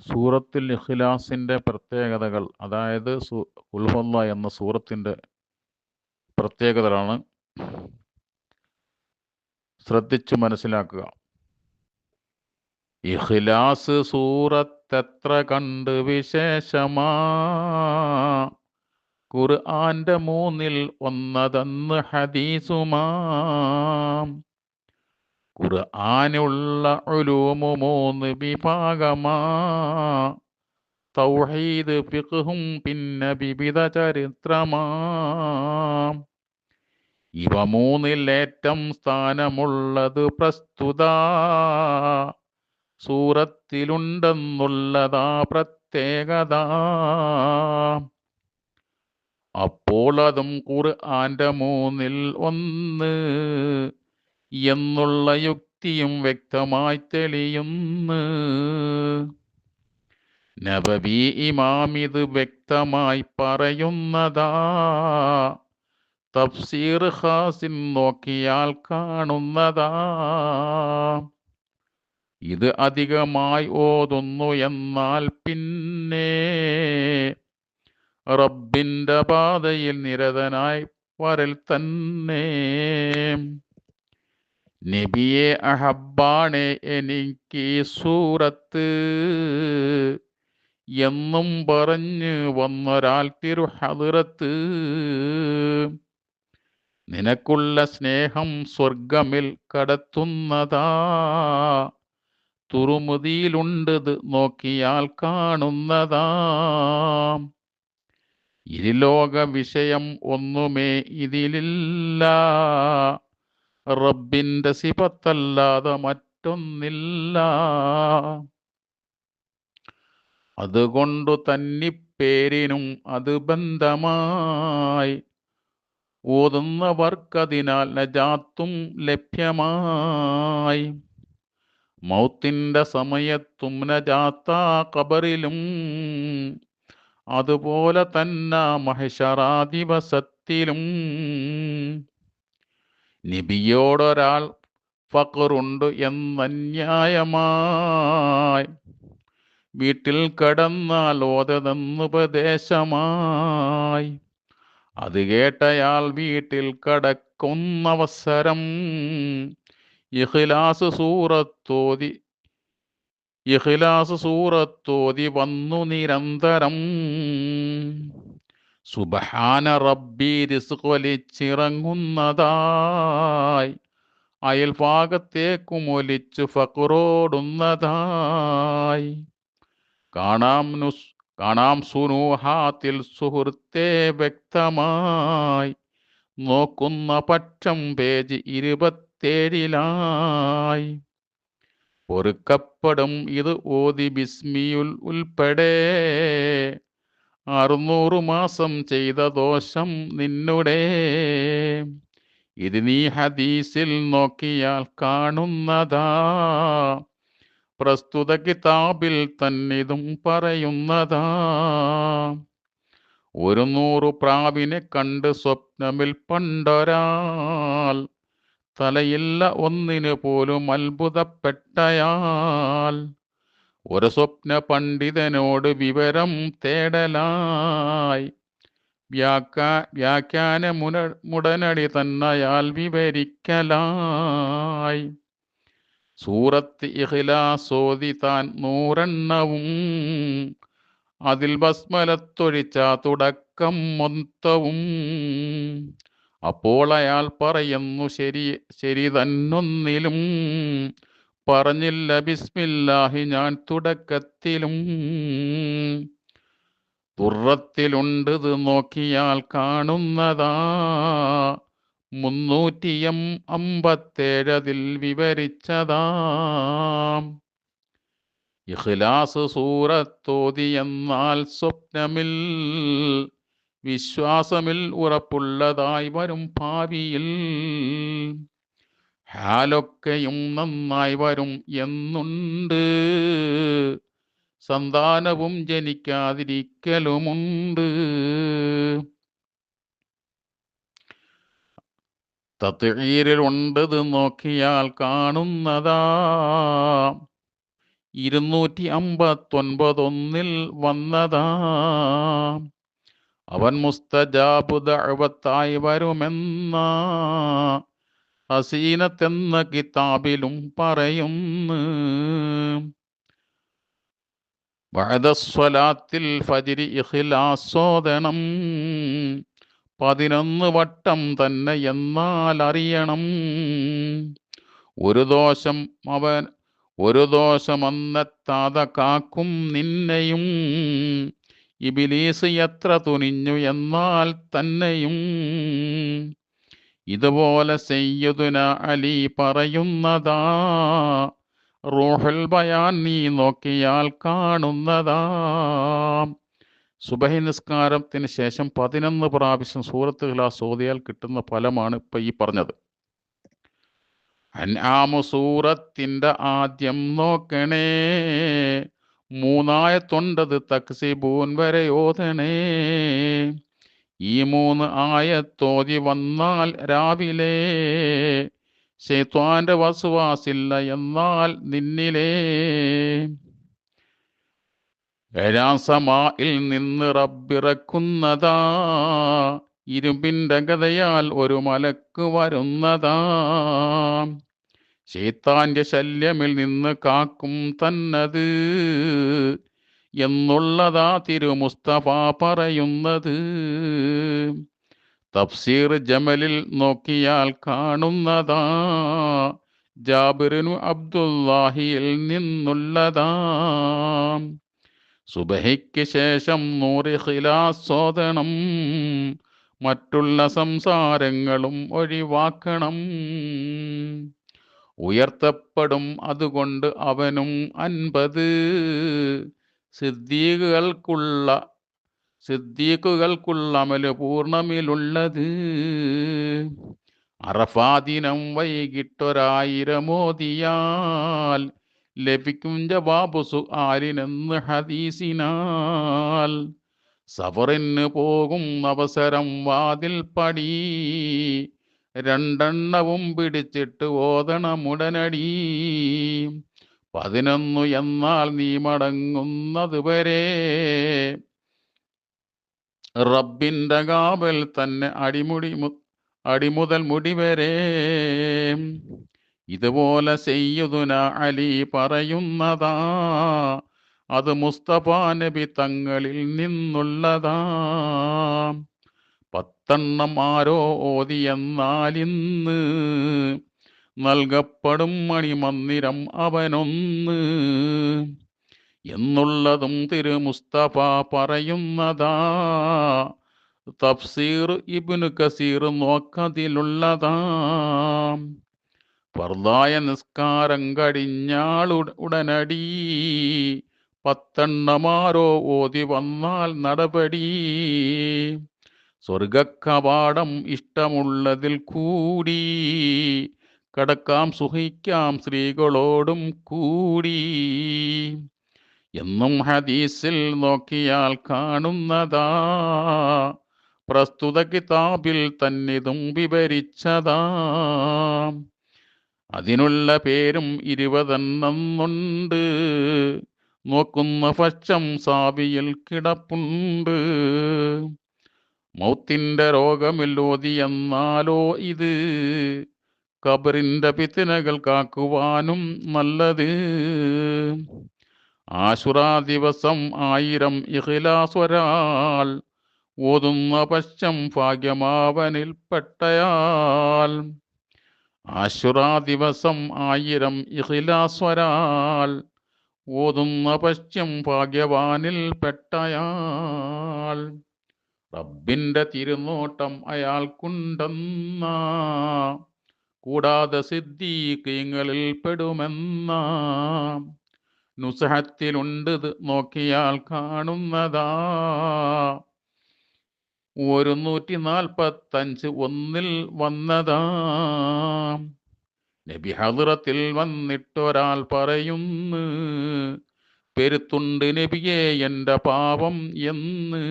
സൂറത്തുൽ ഇഖ്ലാസിൻ്റെ പ്രത്യേകതകൾ, അതായത് ഖുൽ ഹുവല്ലാഹ് എന്ന സൂറത്തിൻ്റെ പ്രത്യേകതകളാണ് ശ്രദ്ധിച്ചു മനസ്സിലാക്കുക. ഇഖ്ലാസ് സൂറത്തെത്ര കണ്ട് വിശേഷമാ, ഖുർആന്റെ മൂന്നിൽ ഒന്നതെന്ന് ഹദീസുമാം. ഖുർആനുള്ള ഉലൂമു മൂന്ന് വിഭാഗമാ, തൗഹീദ് ഫിഖ്ഹും പിന്നെ വിവിധ ചരിത്രമാം. ഇവ മൂന്നിലേറ്റം സ്ഥാനമുള്ളത് പ്രസ്തുത സൂറത്തിലുണ്ടെന്നുള്ളതാ പ്രത്യേകത. അപ്പോൾ അതും ഖുർആന്റെ മൂന്നിൽ ഒന്ന് എന്നുള്ള യുക്തിയും വ്യക്തമായി തെളിയുന്നു. നബവി ഇമാമിത് വ്യക്തമായി പറയുന്നതാ, തഫ്സീർ ഖാസിൻ നോക്കിയാൽ കാണുന്നതാ. ഇത് അധികമായി ഓതുന്നു എന്നാൽ പിന്നെ റബ്ബിന്റെ പാതയിൽ നിരതനായി വരൽ തന്നെ. നബിയെ അഹബ്ബാണെ എനിക്ക് സൂറത്ത് എന്നും പറഞ്ഞ് വന്നൊരാൾ തിരുഹദ്റത്ത്. നിനക്കുള്ള സ്നേഹം സ്വർഗമിൽ കടത്തുന്നതാ, തുറുമുതിയിലുണ്ടത് നോക്കിയാൽ കാണുന്നതാ. ഇരുലോക വിഷയം ഒന്നുമേ ഇതിലില്ല, റബ്ബിന്റെ സിഫത്തല്ലാതെ മറ്റൊന്നില്ല. അതുകൊണ്ടു തന്നിപ്പേരിനും അത് ബന്ധമായി ഓതുന്നവർക്കതിനാൽ നജാത്തും ലഭ്യമായി. മൗത്തിന്റെ സമയത്തും നജാത്ത ഖബറിലും, അതുപോലെ തന്നെ മഹ്ശറാ ദിവസത്തിലും. നബിയോടൊരാൾ ഫഖറുണ്ട് എന്നന്യായമായി, വീട്ടിൽ കടന്നാൽ ഓതതെന്നുപദേശമായി. അത് കേട്ടയാൾ വീട്ടിൽ കടക്കുന്നവസരം ഇഖ്ലാസ് സൂറത്തോതി വന്നു നിരന്തരം. സുബ്ഹാന റബ്ബി റിസ്ഖ് വലിച്ചിറങ്ങുന്നതായി, അയൽഭാഗത്തേക്കും ഒലിച്ചു ഫഖറോടുന്നതായി. കാണാം സുനൂഹാത്തിൽ സുഹൃത്തെ വ്യക്തമായി, നോക്കുന്ന പക്ഷം പേജ് 27 പൊറുക്കപ്പെടും ഇത് ഓതി ബിസ്മിയുൽ ഉൾപ്പെടെ, 600 മാസം ചെയ്ത ദോഷം നിന്നുടെ. ഇത് നീ ഹദീസിൽ നോക്കിയാൽ കാണുന്നതാ, പ്രസ്തുത കിതാബിൽ തന്നിതും പറയുന്നതാ. 100 പ്രാവിനെ കണ്ട് സ്വപ്നമിൽ പണ്ടൊരാൾ, തലയില്ല ഒന്നിനു പോലും അത്ഭുതപ്പെട്ടയാൾ. ഒരു സ്വപ്ന പണ്ഡിതനോട് വിവരം തേടലായി, വ്യാഖ്യാനമുടനടി തന്നയാൾ വിവരിക്കലായി. സൂറത്ത് ഇഖ്ലാസ് ഓതി താൻ 100 എണ്ണവും, അതിൽ ബസ്മലത്തൊഴിച്ച തുടക്കം മൊത്തവും. അപ്പോൾ അയാൾ പറയുന്നു, ശരി തന്നൊന്നിലും പറഞ്ഞില്ല ബിസ്മില്ലാഹി ഞാൻ തുടക്കത്തിലും. തുറത്തിലുണ്ടത് നോക്കിയാൽ കാണുന്നതാ, 357 അതിൽ വിവരിച്ചതാ. ഇഖ്ലാസ് സൂറത്തോതി എന്നാൽ സ്വപ്നമിൽ വിശ്വാസമിൽ ഉറപ്പുള്ളതായി വരും ഭാവിയിൽ. ഹാലൊക്കെയും നന്നായി വരും എന്നുണ്ട്, സന്താനവും ജനിക്കാതിരിക്കലുമുണ്ട്. തത്ഈരിൽ ഉണ്ടത് നോക്കിയാൽ കാണുന്നതാ, 259 വന്നതാ. അവൻ മുസ്തജാബു ദഅവത്തായി വരുമെന്ന ഹസീനത്തെന്ന കിതാബിലും പറയുന്നു. ബഅദസ്വലാത്തിൽ ഫജ്രി ഇഖ്ലാസോദണം 11 വട്ടം തന്നെ എന്നാൽ അറിയണം. ഒരു ദോഷമന്നെത്താതെ കാക്കും നിന്നെയും ഇബ്ലീസ് എത്ര തുനിഞ്ഞു എന്നാൽ തന്നെയും. ഇതുപോലെ സയ്യിദുന അലി പറയുന്നതാ, റൂഹുൽ ബയാൻ നീ നോക്കിയാൽ കാണുന്നതാ. സുബഹി നിസ്കാരത്തിന് ശേഷം 11 പ്രാവശ്യം സൂറത്ത് ഇഖ്ലാസ് ഓതിയാൽ കിട്ടുന്ന ഫലമാണ് ഇപ്പൊ ഈ പറഞ്ഞത്. അൻആമു സൂറത്തിന്റെ ആദ്യം നോക്കണേ, 3 ആയത്തുണ്ടത് തക്സിബൂൻ വരെ ഓതണേ. ഈ 3 ആയത്തോതി വന്നാൽ രാവിലെ ശൈത്വാന്റെ വസ്വാസില്ല എന്നാൽ നിന്നിലേ. 7-ാം സമാഇൽ നിന്ന് റബ്ബിറക്കുന്നതാ, ഇരുമ്പിന്റെ ഗദയാൽ ഒരു മലക്ക് വരുന്നതാ. ശൈത്താന്റെ ശല്യമിൽ നിന്ന് കാക്കും തന്നത് എന്നുള്ളതാ തിരുമുസ്തഫ പറയുന്നത്. തഫ്സീർ ജമലിൽ നോക്കിയാൽ കാണുന്നതാ, ജാബിറിനു അബ്ദുല്ലാഹിയിൽ നിന്നുള്ളതാ. സുബഹിക്ക് ശേഷം 100 ഇഖ്ലാസ് ഓതണം, മറ്റുള്ള സംസാരങ്ങളും ഒഴിവാക്കണം. ഉയർത്തപ്പെടും അതുകൊണ്ട് അവനും 50 സിദ്ദീഖുകൾക്കുള്ള അമല് പൂർണ്ണമിലുള്ളത്. അറഫാ ദിനം വൈകിട്ടൊരായിരം ഓതിയാൽ ലഭിക്കും ജവാബു സുആലിനെന്ന് ഹദീസിനാൽ. സഫറിന് പോകും അവസരം വാതിൽ പടി, 2 പിടിച്ചിട്ട് ഓതണമുടനടി. 11 എന്നാൽ നീ മടങ്ങുന്നത് വരെ റബ്ബിന്റെ കാവൽ തന്നെ അടിമുതൽ മുടി വരെ. ഇതുപോലെ സയ്യിദുന അലി പറയുന്നതാ, അത് മുസ്തഫ നബി തങ്ങളിൽ നിന്നുള്ളതാ. 10 ആരോ ഓതിയെന്നാൽ ഇന്ന് നൽകപ്പെടും മണിമന്ദിരം അവനൊന്ന് എന്നുള്ളതും തിരു മുസ്തഫ പറയുന്നതാ. തഫ്സീർ ഇബ്നു കസീർ നോക്കതിലുള്ളതാ. ഫർദായ നിസ്കാരം കഴിഞ്ഞാൾ ഉടനടി 10 ആരോ ഓതി വന്നാൽ നടപടി. സ്വർഗക്കവാടം ഇഷ്ടമുള്ളതിൽ കൂടി കടക്കാം സുഖിക്കാം സ്ത്രീകളോടും കൂടി എന്നും ഹദീസിൽ നോക്കിയാൽ കാണുന്നതാ. പ്രസ്തുത കിതാബിൽ തന്നിതും വിവരിച്ചതാ. അതിനുള്ള പേരും 20 നോക്കുന്ന പക്ഷം സാവിയിൽ കിടപ്പുണ്ട്. മൗത്തിന്റെ രോഗമില്ലോതി എന്നാലോ ഇത്, ഖബറിന്റെ ഫിത്നകൾ കാക്കുവാനും നല്ലത്. ആശുറാ ദിവസം 1000 ഇഖ്ലാസ് ഒരാൾ ഓതുന്ന പക്ഷം ഭാഗ്യമാവനിൽപ്പെട്ടയാൾ. ആശുറാ ദിവസം 1000 ഇഖ്ലാസ് ഒരാൾ ഓതുന്ന പക്ഷം ഭാഗ്യവാനിൽപ്പെട്ടയാൾ. റബ്ബിന്റെ തിരുനോട്ടം അയാൾക്കുണ്ടെന്ന, കൂടാതെ സിദ്ദീഖീങ്ങളിൽ പെടുമെന്ന നുസ്ഹത്തിലുണ്ട് നോക്കിയാൽ കാണുന്നതാ. 145 1 വന്നതാ. നബി ഹദ്റത്തിൽ വന്നിട്ടൊരാൾ പറയുന്നു, പെരുത്തുണ്ട് നബിയെ എൻ്റെ പാപം എന്ന്.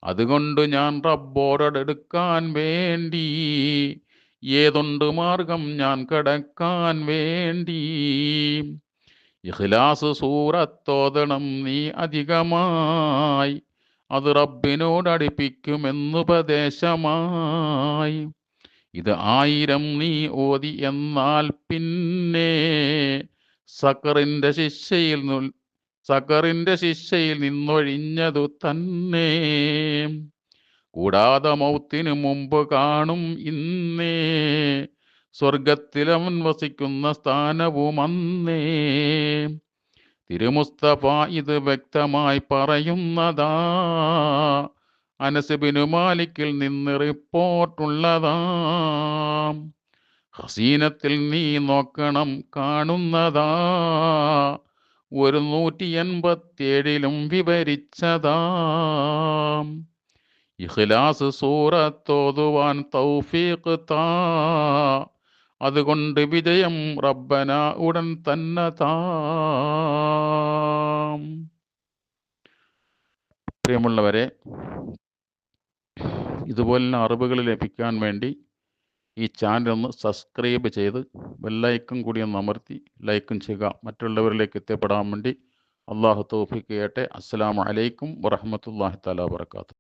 അതുകൊണ്ട് ഞാൻ റബ്ബോടടുക്കാൻ വേണ്ടി ഏതൊണ്ട് മാർഗം ഞാൻ കടക്കാൻ വേണ്ടി. ഇഖ്ലാസ് സൂറത്തോതണം നീ അധികമായി, അത് റബ്ബിനോട് അടുപ്പിക്കുമെന്നുപദേശമായി. ഇത് 1000 നീ ഓതി എന്നാൽ പിന്നെ സക്കറിൻ്റെ ശിക്ഷയിൽ നിന്നൊഴിഞ്ഞതു തന്നെ. കൂടാതെ മൗത്തിനു മുമ്പ് കാണും ഇന്നേ, സ്വർഗത്തിലവൻ വസിക്കുന്ന സ്ഥാനവും അന്നേ. തിരുമുസ്തഫ ഇത് വ്യക്തമായി പറയുന്നതാ, അനസ് ബിനു മാലിക്കിൽ നിന്ന് റിപ്പോർട്ടുള്ളതാ. ഹസീനത്തിൽ നീ നോക്കണം കാണുന്നതാ, 187 വിവരിച്ചതാ. ഇഖ്ലാസ് സൂറത്തോതുവാൻ തൗഫീഖ് താ, അതുകൊണ്ട് വിജയം റബ്ബന ഉടൻ തന്നെ താം. പ്രിയമുള്ളവരെ, ഇതുപോലുള്ള അറിവുകൾ ലഭിക്കാൻ വേണ്ടി ഈ ചാനൽ ഒന്ന് സബ്സ്ക്രൈബ് ചെയ്ത് ബെല്ലൈക്കൺ കൂടി ഒന്ന് അമർത്തി ലൈക്കും ചെയ്യുക. മറ്റുള്ളവരിലേക്ക് എത്തിപ്പെടാൻ വേണ്ടി അള്ളാഹു തൗഫീഖ് ചെയ്യട്ടെ. അസ്സലാമു അലൈക്കും വറഹ്മത്തുള്ളാഹി തആല വബറകാതുഹു.